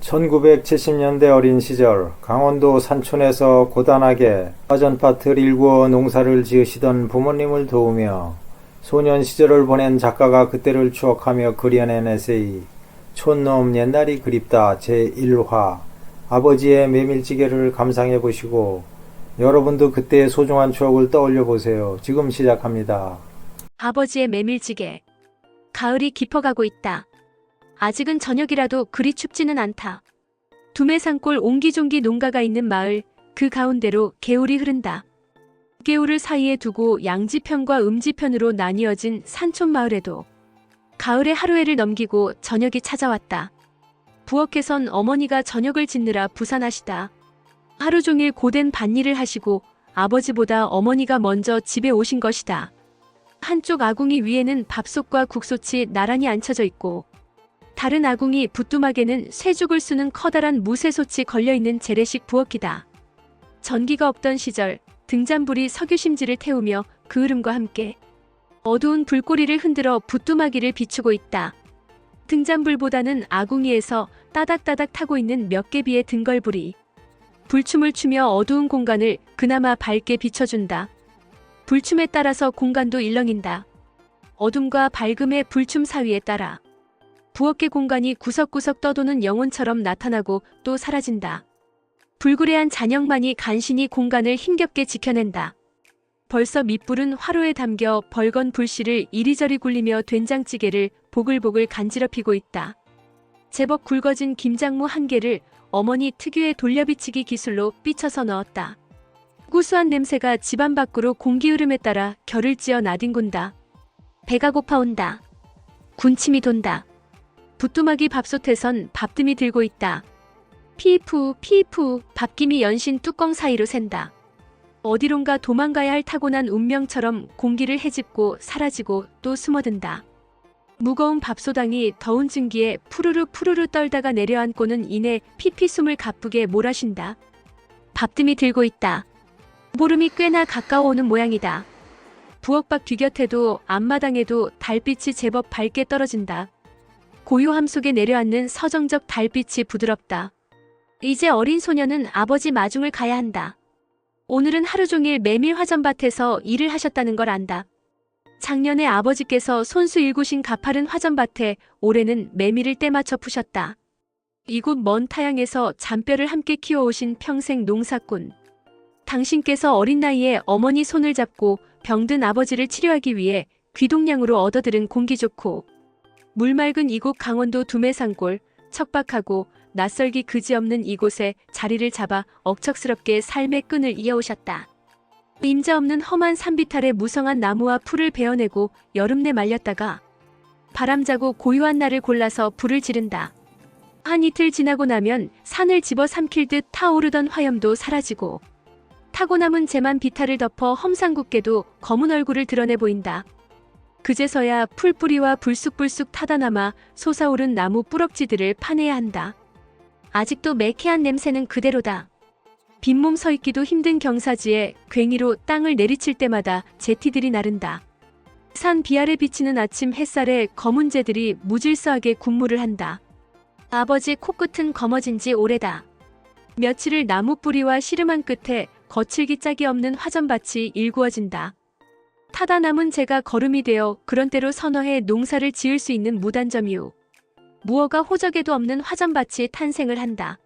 1970년대 어린 시절 강원도 산촌에서 고단하게 화전밭을 일구어 농사를 지으시던 부모님을 도우며 소년 시절을 보낸 작가가 그때를 추억하며 그려낸 에세이 촌놈 옛날이 그립다 제1화 아버지의 메밀찌개를 감상해 보시고 여러분도 그때의 소중한 추억을 떠올려 보세요. 지금 시작합니다. 아버지의 메밀찌개. 가을이 깊어가고 있다. 아직은 저녁이라도 그리 춥지는 않다. 두메산골 옹기종기 농가가 있는 마을, 그 가운데로 개울이 흐른다. 개울을 사이에 두고 양지편과 음지편으로 나뉘어진 산촌 마을에도 가을의 하루해를 넘기고 저녁이 찾아왔다. 부엌에선 어머니가 저녁을 짓느라 부산하시다. 하루 종일 고된 밭일을 하시고 아버지보다 어머니가 먼저 집에 오신 것이다. 한쪽 아궁이 위에는 밥솥과 국솥이 나란히 앉혀져 있고 다른 아궁이 부뚜막에는 쇠죽을 쓰는 커다란 무쇠솥이 걸려있는 재래식 부엌이다. 전기가 없던 시절 등잔불이 석유심지를 태우며 그 흐름과 함께 어두운 불꼬리를 흔들어 부뚜막이를 비추고 있다. 등잔불보다는 아궁이에서 따닥따닥 타고 있는 몇 개비의 등걸불이 불춤을 추며 어두운 공간을 그나마 밝게 비춰준다. 불춤에 따라서 공간도 일렁인다. 어둠과 밝음의 불춤 사위에 따라 부엌의 공간이 구석구석 떠도는 영혼처럼 나타나고 또 사라진다. 불그레한 잔영만이 간신히 공간을 힘겹게 지켜낸다. 벌써 밑불은 화로에 담겨 벌건 불씨를 이리저리 굴리며 된장찌개를 보글보글 간지럽히고 있다. 제법 굵어진 김장무 한 개를 어머니 특유의 돌려비치기 기술로 삐쳐서 넣었다. 구수한 냄새가 집안 밖으로 공기 흐름에 따라 결을 찌어 나뒹군다. 배가 고파온다. 군침이 돈다. 부뚜막이 밥솥에선 밥뜸이 들고 있다. 피이푸 피이푸 밥김이 연신 뚜껑 사이로 샌다. 어디론가 도망가야 할 타고난 운명처럼 공기를 헤집고 사라지고 또 숨어든다. 무거운 밥소당이 더운 증기에 푸르르 푸르르 떨다가 내려앉고는 이내 피피 숨을 가쁘게 몰아쉰다. 밥뜸이 들고 있다. 보름이 꽤나 가까워오는 모양이다. 부엌 밖 뒤곁에도 앞마당에도 달빛이 제법 밝게 떨어진다. 고요함 속에 내려앉는 서정적 달빛이 부드럽다. 이제 어린 소녀는 아버지 마중을 가야 한다. 오늘은 하루 종일 메밀 화전밭에서 일을 하셨다는 걸 안다. 작년에 아버지께서 손수 일구신 가파른 화전밭에 올해는 메밀을 때맞춰 푸셨다. 이곳 먼 타양에서 잔뼈를 함께 키워오신 평생 농사꾼. 당신께서 어린 나이에 어머니 손을 잡고 병든 아버지를 치료하기 위해 귀동량으로 얻어들은 공기 좋고 물 맑은 이곳 강원도 두메산골, 척박하고 낯설기 그지없는 이곳에 자리를 잡아 억척스럽게 삶의 끈을 이어오셨다. 임자 없는 험한 산비탈에 무성한 나무와 풀을 베어내고 여름내 말렸다가 바람자고 고요한 날을 골라서 불을 지른다. 한 이틀 지나고 나면 산을 집어 삼킬 듯 타오르던 화염도 사라지고 타고 남은 재만 비탈을 덮어 험상궂게도 검은 얼굴을 드러내 보인다. 그제서야 풀뿌리와 불쑥불쑥 타다 남아 솟아오른 나무 뿌럭지들을 파내야 한다. 아직도 매캐한 냄새는 그대로다. 빈몸 서 있기도 힘든 경사지에 괭이로 땅을 내리칠 때마다 제티들이 나른다. 산 비아래 비치는 아침 햇살에 검은 재들이 무질서하게 군무를 한다. 아버지 코끝은 검어진 지 오래다. 며칠을 나무 뿌리와 시름한 끝에 거칠기 짝이 없는 화전밭이 일구어진다. 타다 남은 재가 거름이 되어 그런 때로 선어해 농사를 지을 수 있는 무단점 이후 무어가 호적에도 없는 화전밭이 탄생을 한다.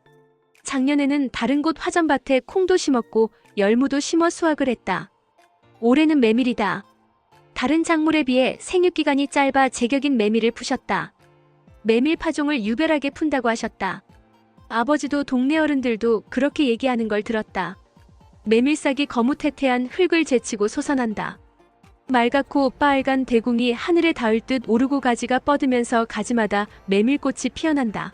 작년에는 다른 곳 화전밭에 콩도 심었고 열무도 심어 수확을 했다. 올해는 메밀이다. 다른 작물에 비해 생육기간이 짧아 제격인 메밀을 푸셨다. 메밀 파종을 유별하게 푼다고 하셨다. 아버지도 동네 어른들도 그렇게 얘기하는 걸 들었다. 메밀싹이 거무태태한 흙을 제치고 솟아난다. 맑고 빨간 대궁이 하늘에 닿을 듯 오르고 가지가 뻗으면서 가지마다 메밀꽃이 피어난다.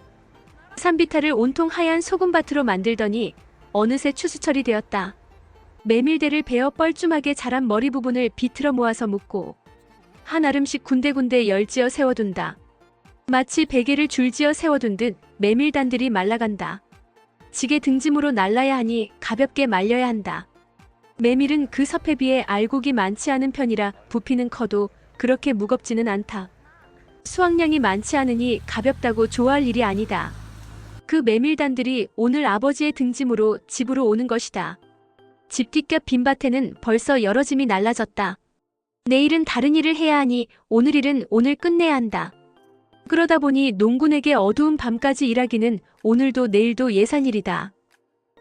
산비탈을 온통 하얀 소금밭으로 만들더니 어느새 추수철이 되었다. 메밀대를 베어 뻘쭘하게 자란 머리 부분을 비틀어 모아서 묶고 한 알음씩 군데군데 열지어 세워둔다. 마치 베개를 줄지어 세워둔 듯 메밀단들이 말라간다. 지게 등짐으로 날라야 하니 가볍게 말려야 한다. 메밀은 그 섭에 비해 알곡이 많지 않은 편이라 부피는 커도 그렇게 무겁지는 않다. 수확량이 많지 않으니 가볍다고 좋아할 일이 아니다. 그 메밀단들이 오늘 아버지의 등짐으로 집으로 오는 것이다. 집 뒷곁 빈밭에는 벌써 여러 짐이 날라졌다. 내일은 다른 일을 해야 하니 오늘 일은 오늘 끝내야 한다. 그러다 보니 농군에게 어두운 밤까지 일하기는 오늘도 내일도 예산일이다.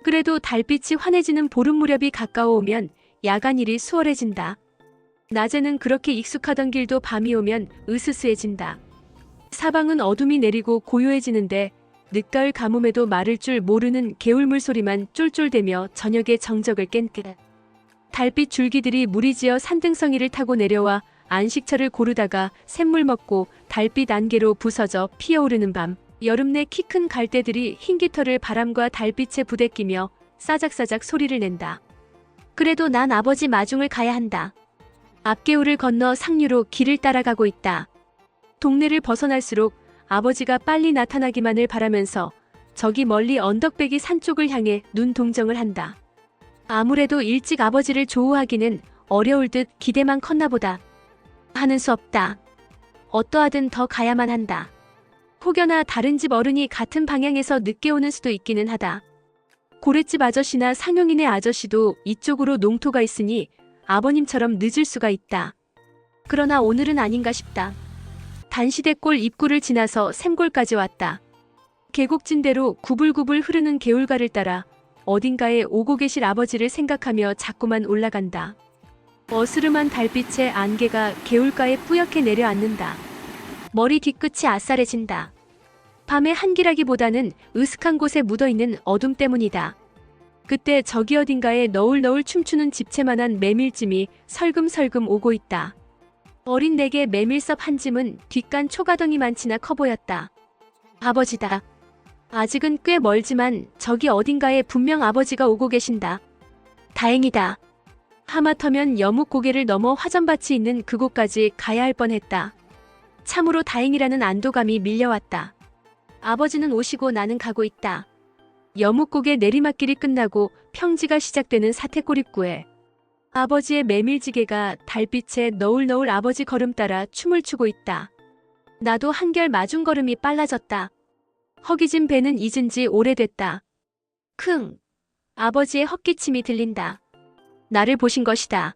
그래도 달빛이 환해지는 보름 무렵이 가까워오면 야간 일이 수월해진다. 낮에는 그렇게 익숙하던 길도 밤이 오면 으스스해진다. 사방은 어둠이 내리고 고요해지는데 늦가을 가뭄에도 마를 줄 모르는 개울물 소리만 쫄쫄대며 저녁의 정적을 깬 끝. 달빛 줄기들이 무리지어 산등성이를 타고 내려와 안식처를 고르다가 샘물 먹고 달빛 안개로 부서져 피어오르는 밤. 여름 내 키 큰 갈대들이 흰 깃털을 바람과 달빛에 부대끼며 싸작싸작 소리를 낸다. 그래도 난 아버지 마중을 가야 한다. 앞개울을 건너 상류로 길을 따라가고 있다. 동네를 벗어날수록 아버지가 빨리 나타나기만을 바라면서 저기 멀리 언덕배기 산 쪽을 향해 눈 동정을 한다. 아무래도 일찍 아버지를 조우하기는 어려울 듯 기대만 컸나 보다. 하는 수 없다. 어떠하든 더 가야만 한다. 혹여나 다른 집 어른이 같은 방향에서 늦게 오는 수도 있기는 하다. 고랫집 아저씨나 상용인의 아저씨도 이쪽으로 농토가 있으니 아버님처럼 늦을 수가 있다. 그러나 오늘은 아닌가 싶다. 단시대골 입구를 지나서 샘골까지 왔다. 계곡진대로 구불구불 흐르는 개울가를 따라 어딘가에 오고 계실 아버지를 생각하며 자꾸만 올라간다. 어스름한 달빛에 안개가 개울가에 뿌옇게 내려앉는다. 머리 뒤끝이 아싸해진다. 밤의 한기라기보다는 으슥한 곳에 묻어있는 어둠 때문이다. 그때 저기 어딘가에 너울너울 춤추는 집채만한 메밀짐이 설금설금 오고 있다. 어린 내게 메밀섭 한 짐은 뒷간 초가덩이만치나 커 보였다. 아버지다. 아직은 꽤 멀지만 저기 어딘가에 분명 아버지가 오고 계신다. 다행이다. 하마터면 여묵 고개를 넘어 화전밭이 있는 그곳까지 가야 할 뻔했다. 참으로 다행이라는 안도감이 밀려왔다. 아버지는 오시고 나는 가고 있다. 여묵고개 내리막길이 끝나고 평지가 시작되는 사태골 입구에 아버지의 메밀지게가 달빛에 너울너울 아버지 걸음 따라 춤을 추고 있다. 나도 한결 마중 걸음이 빨라졌다. 허기진 배는 잊은 지 오래됐다. 킁! 아버지의 헛기침이 들린다. 나를 보신 것이다.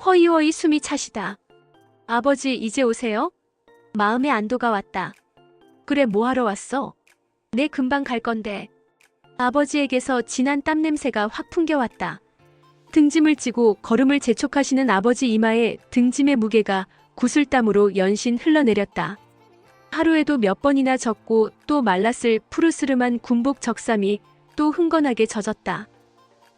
허이허이 숨이 차시다. 아버지 이제 오세요? 마음의 안도가 왔다. 그래 뭐하러 왔어? 내 금방 갈 건데. 아버지에게서 진한 땀 냄새가 확 풍겨왔다. 등짐을 지고 걸음을 재촉하시는 아버지 이마에 등짐의 무게가 구슬땀으로 연신 흘러내렸다. 하루에도 몇 번이나 젖고 또 말랐을 푸르스름한 군복 적삼이 또 흥건하게 젖었다.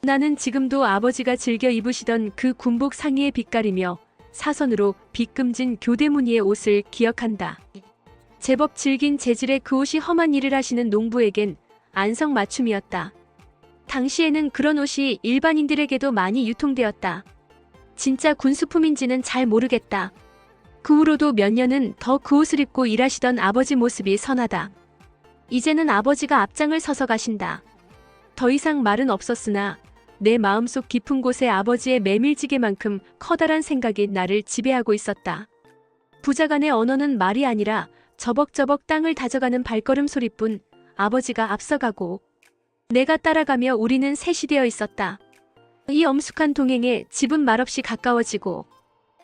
나는 지금도 아버지가 즐겨 입으시던 그 군복 상의에 빛가리며 사선으로 빗금진 교대무늬의 옷을 기억한다. 제법 질긴 재질의 그 옷이 험한 일을 하시는 농부에겐 안성맞춤이었다. 당시에는 그런 옷이 일반인들에게도 많이 유통되었다. 진짜 군수품인지는 잘 모르겠다. 그 후로도 몇 년은 더 그 옷을 입고 일하시던 아버지 모습이 선하다. 이제는 아버지가 앞장을 서서 가신다. 더 이상 말은 없었으나 내 마음속 깊은 곳에 아버지의 메밀지게만큼 커다란 생각이 나를 지배하고 있었다. 부자간의 언어는 말이 아니라 저벅저벅 땅을 다져가는 발걸음 소리뿐. 아버지가 앞서가고 내가 따라가며 우리는 셋이 되어 있었다. 이 엄숙한 동행에 집은 말없이 가까워지고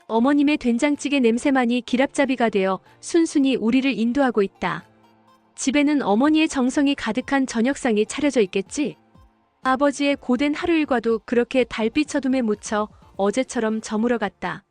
어머님의 된장찌개 냄새만이 기랍잡이가 되어 순순히 우리를 인도하고 있다. 집에는 어머니의 정성이 가득한 저녁상이 차려져 있겠지? 아버지의 고된 하루 일과도 그렇게 달빛 어둠에 묻혀 어제처럼 저물어갔다.